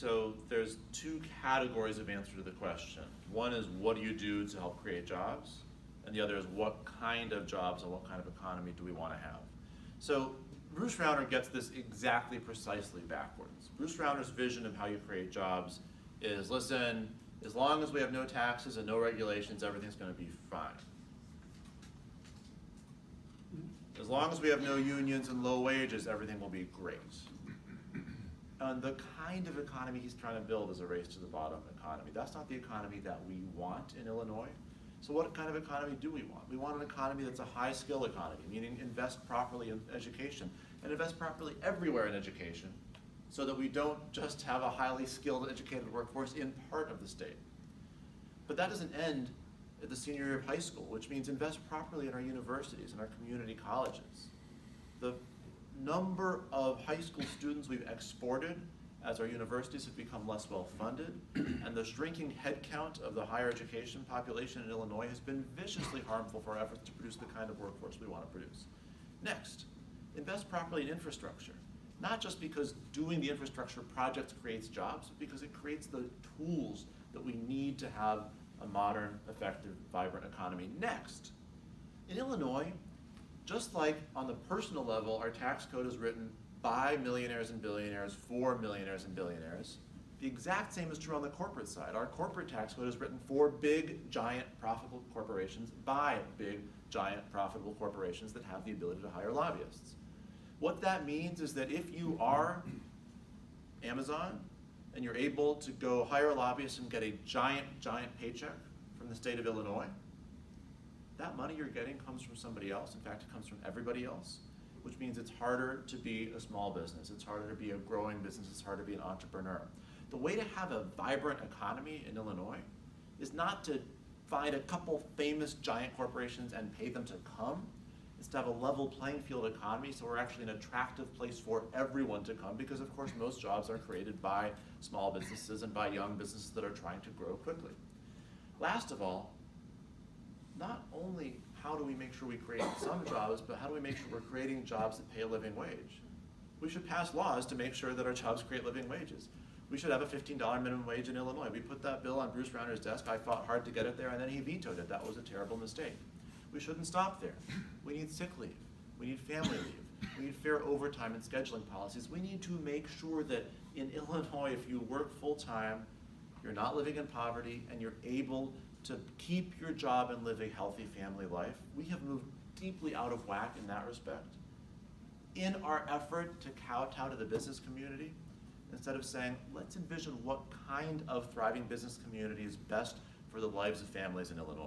So there's two categories of answer to the question. One is what do you do to help create jobs? And the other is what kind of jobs and what kind of economy do we want to have? So Bruce Rauner gets this exactly precisely backwards. Bruce Rauner's vision of how you create jobs is, listen, as long as we have no taxes and no regulations, everything's going to be fine. As long as we have no unions and low wages, everything will be great. And the kind of economy he's trying to build is a race to the bottom economy. That's not the economy that we want in Illinois. So what kind of economy do we want? We want an economy that's a high skill economy, meaning invest properly in education and invest properly everywhere in education so that we don't just have a highly skilled, educated workforce in part of the state. But that doesn't end at the senior year of high school, which means invest properly in our universities and our community colleges. The number of high school students we've exported as our universities have become less well-funded, and the shrinking headcount of the higher education population in Illinois has been viciously harmful for our efforts to produce the kind of workforce we want to produce. Next, invest properly in infrastructure, not just because doing the infrastructure projects creates jobs, but because it creates the tools that we need to have a modern, effective, vibrant economy. Next, in Illinois, just like on the personal level, our tax code is written by millionaires and billionaires for millionaires and billionaires. The exact same is true on the corporate side. Our corporate tax code is written for big, giant, profitable corporations by big, giant, profitable corporations that have the ability to hire lobbyists. What that means is that if you are Amazon and you're able to go hire a lobbyist and get a giant, giant paycheck from the state of Illinois, that money you're getting comes from somebody else. In fact, it comes from everybody else, which means it's harder to be a small business. It's harder to be a growing business. It's harder to be an entrepreneur. The way to have a vibrant economy in Illinois is not to find a couple famous giant corporations and pay them to come. It's to have a level playing field economy, so we're actually an attractive place for everyone to come, because of course most jobs are created by small businesses and by young businesses that are trying to grow quickly. Last of all, not only how do we make sure we create some jobs, but how do we make sure we're creating jobs that pay a living wage? We should pass laws to make sure that our jobs create living wages. We should have a $15 minimum wage in Illinois. We put that bill on Bruce Rauner's desk. I fought hard to get it there, and then he vetoed it. That was a terrible mistake. We shouldn't stop there. We need sick leave. We need family leave. We need fair overtime and scheduling policies. We need to make sure that in Illinois, if you work full-time, you're not living in poverty, and you're able to keep your job and live a healthy family life. We have moved deeply out of whack in that respect. In our effort to kowtow to the business community, instead of saying, let's envision what kind of thriving business community is best for the lives of families in Illinois.